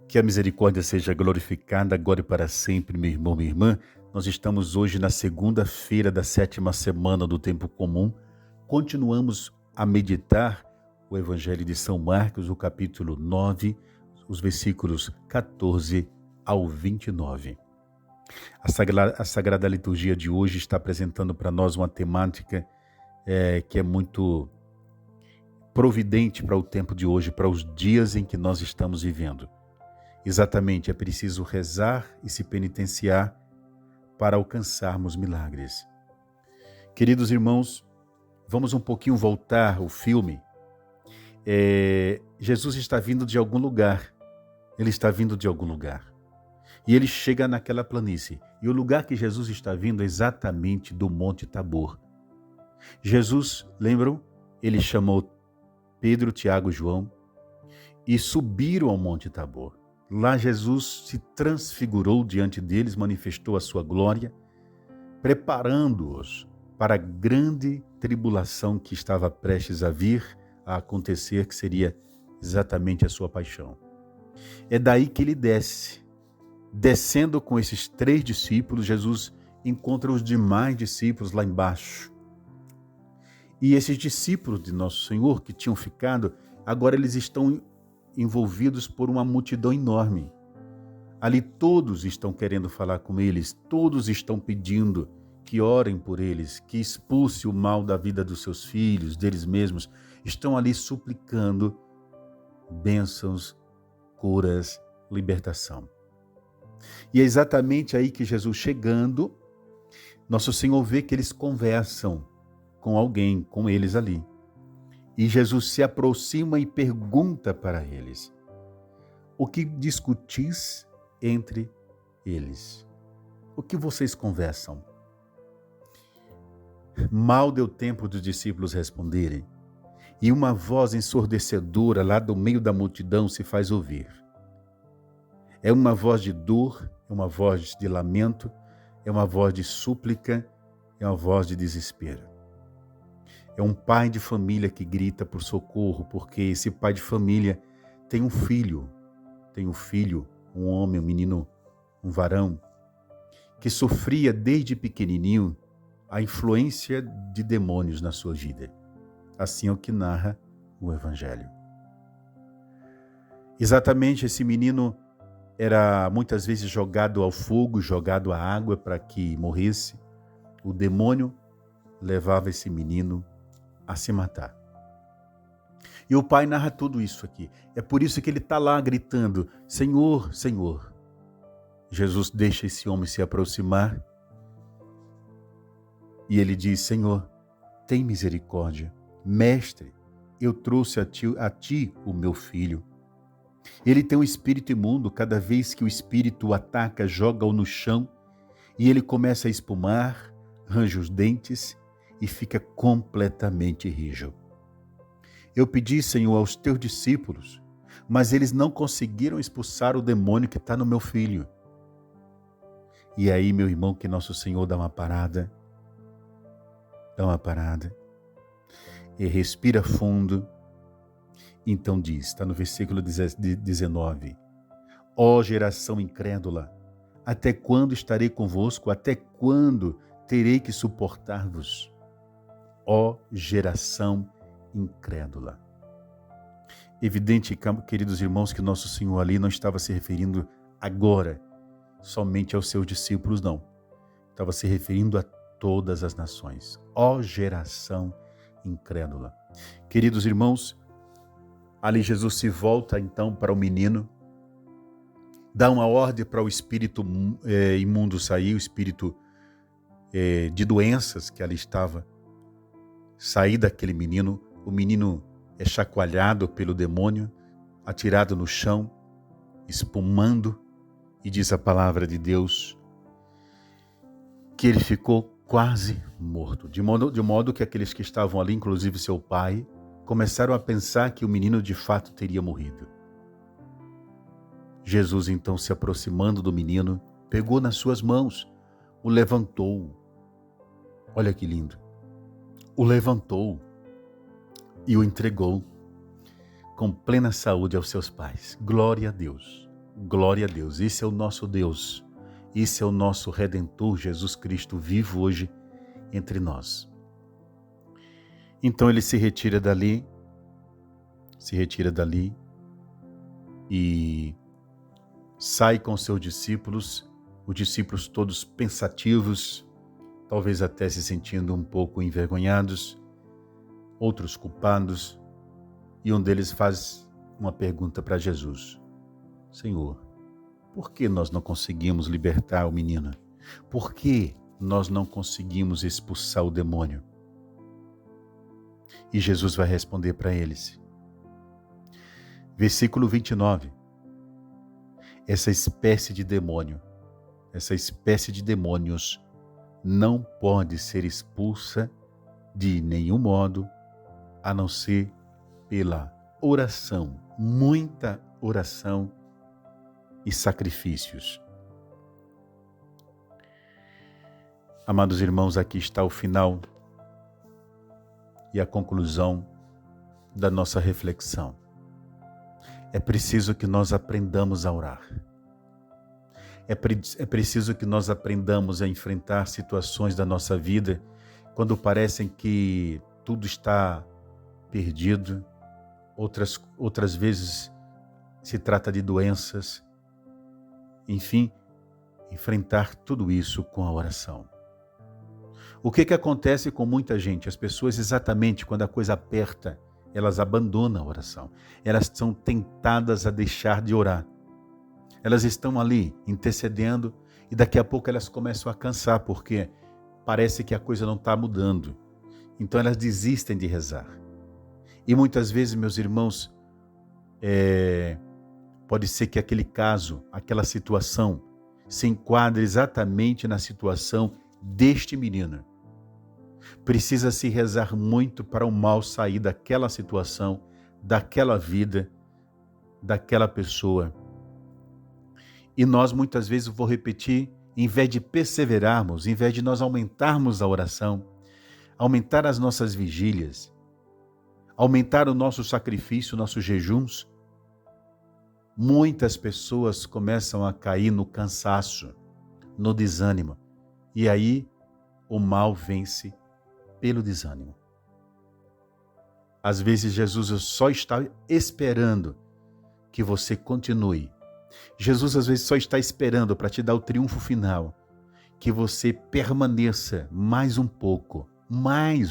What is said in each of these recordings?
Que a misericórdia seja glorificada agora e para sempre, meu irmão, minha irmã. Nós estamos hoje na segunda-feira da 7ª semana do tempo comum. Continuamos a meditar o Evangelho de São Marcos, o capítulo 9, os versículos 14 ao 29. A Sagrada Liturgia de hoje está apresentando para nós uma temática que é muito providente para o tempo de hoje, para os dias em que nós estamos vivendo. Exatamente, é preciso rezar e se penitenciar para alcançarmos milagres. Queridos irmãos, vamos um pouquinho voltar o filme. Jesus está vindo de algum lugar. Ele está vindo de algum lugar. E ele chega naquela planície. E o lugar que Jesus está vindo é exatamente do Monte Tabor. Jesus, lembram? Ele chamou Pedro, Tiago e João e subiram ao Monte Tabor. Lá Jesus se transfigurou diante deles, manifestou a sua glória, preparando-os para a grande tribulação que estava prestes a vir, a acontecer, que seria exatamente a sua paixão. É daí que ele desce. Descendo com esses 3 discípulos, Jesus encontra os demais discípulos lá embaixo. E esses discípulos de Nosso Senhor que tinham ficado, agora eles estão envolvidos por uma multidão enorme. Ali todos estão querendo falar com eles, todos estão pedindo que orem por eles, que expulse o mal da vida dos seus filhos, deles mesmos. Estão ali suplicando bênçãos, curas, libertação. E é exatamente aí que Jesus chegando, Nosso Senhor vê que eles conversam com alguém, com eles ali. E Jesus se aproxima e pergunta para eles: o que discutis entre eles? O que vocês conversam? Mal deu tempo dos discípulos responderem, e uma voz ensurdecedora lá do meio da multidão se faz ouvir. É uma voz de dor, é uma voz de lamento, é uma voz de súplica, é uma voz de desespero. É um pai de família que grita por socorro, porque esse pai de família tem um filho, um homem, um menino, um varão, que sofria desde pequenininho a influência de demônios na sua vida. Assim é o que narra o Evangelho. Exatamente, esse menino era muitas vezes jogado ao fogo, jogado à água para que morresse. O demônio levava esse menino a se matar. E o pai narra tudo isso aqui. É por isso que ele está lá gritando: Senhor, Senhor. Jesus deixa esse homem se aproximar e ele diz: Senhor, tem misericórdia. Mestre, eu trouxe a ti o meu filho. Ele tem um espírito imundo. Cada vez que o espírito o ataca, joga-o no chão e ele começa a espumar, range os dentes e fica completamente rijo. Eu pedi, Senhor, aos teus discípulos, mas eles não conseguiram expulsar o demônio que está no meu filho. E aí, meu irmão, que nosso Senhor dá uma parada e respira fundo. Então diz, está no versículo 19, ó geração incrédula, até quando estarei convosco? Até quando terei que suportar-vos? Ó geração incrédula. Evidente, queridos irmãos, que nosso Senhor ali não estava se referindo agora somente aos seus discípulos, não. Estava se referindo a todas as nações. Ó geração incrédula. Queridos irmãos, ali Jesus se volta então para o menino, dá uma ordem para o espírito imundo sair, o espírito de doenças que ali estava, sair daquele menino. O menino é chacoalhado pelo demônio, atirado no chão, espumando, e diz a palavra de Deus que ele ficou quase morto, de modo que aqueles que estavam ali, inclusive seu pai, começaram a pensar que o menino de fato teria morrido. Jesus então, se aproximando do menino, pegou nas suas mãos, o levantou. Olha que lindo. O levantou e o entregou com plena saúde aos seus pais. Glória a Deus. Glória a Deus. Esse é o nosso Deus. Esse é o nosso Redentor, Jesus Cristo, vivo hoje entre nós. Então ele se retira dali e sai com seus discípulos, os discípulos todos pensativos, talvez até se sentindo um pouco envergonhados, outros culpados, e um deles faz uma pergunta para Jesus: Senhor, por que nós não conseguimos libertar o menino? Por que nós não conseguimos expulsar o demônio? E Jesus vai responder para eles. Versículo 29. Essa espécie de demônios não pode ser expulsa de nenhum modo, a não ser pela oração, muita oração e sacrifícios. Amados irmãos, aqui está o final e a conclusão da nossa reflexão. É preciso que nós aprendamos a orar. É preciso que nós aprendamos a enfrentar situações da nossa vida quando parecem que tudo está perdido. Outras vezes se trata de doenças. Enfim, enfrentar tudo isso com a oração. O que acontece com muita gente? As pessoas, exatamente quando a coisa aperta, elas abandonam a oração. Elas são tentadas a deixar de orar. Elas estão ali intercedendo e daqui a pouco elas começam a cansar porque parece que a coisa não está mudando. Então elas desistem de rezar. E muitas vezes, meus irmãos, pode ser que aquele caso, aquela situação, se enquadre exatamente na situação deste menino. Precisa se rezar muito para o mal sair daquela situação, daquela vida, daquela pessoa. E nós muitas vezes, vou repetir, em vez de perseverarmos, em vez de nós aumentarmos a oração, aumentar as nossas vigílias, aumentar o nosso sacrifício, nossos jejuns, muitas pessoas começam a cair no cansaço, no desânimo. E aí o mal vence pelo desânimo. Às vezes Jesus só está esperando que você continue. Jesus às vezes só está esperando para te dar o triunfo final, que você permaneça mais um pouco. Mas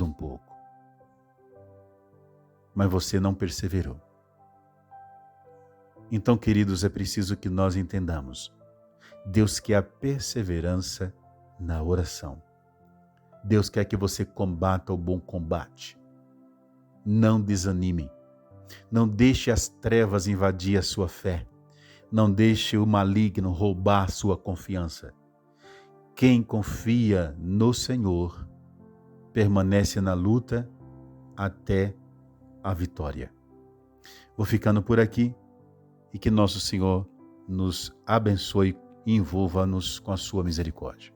você não perseverou. Então, queridos, é preciso que nós entendamos. Deus quer a perseverança na oração. Deus quer que você combata o bom combate. Não desanime. Não deixe as trevas invadir a sua fé. Não deixe o maligno roubar a sua confiança. Quem confia no Senhor permanece na luta até a vitória. Vou ficando por aqui e que nosso Senhor nos abençoe e envolva-nos com a sua misericórdia.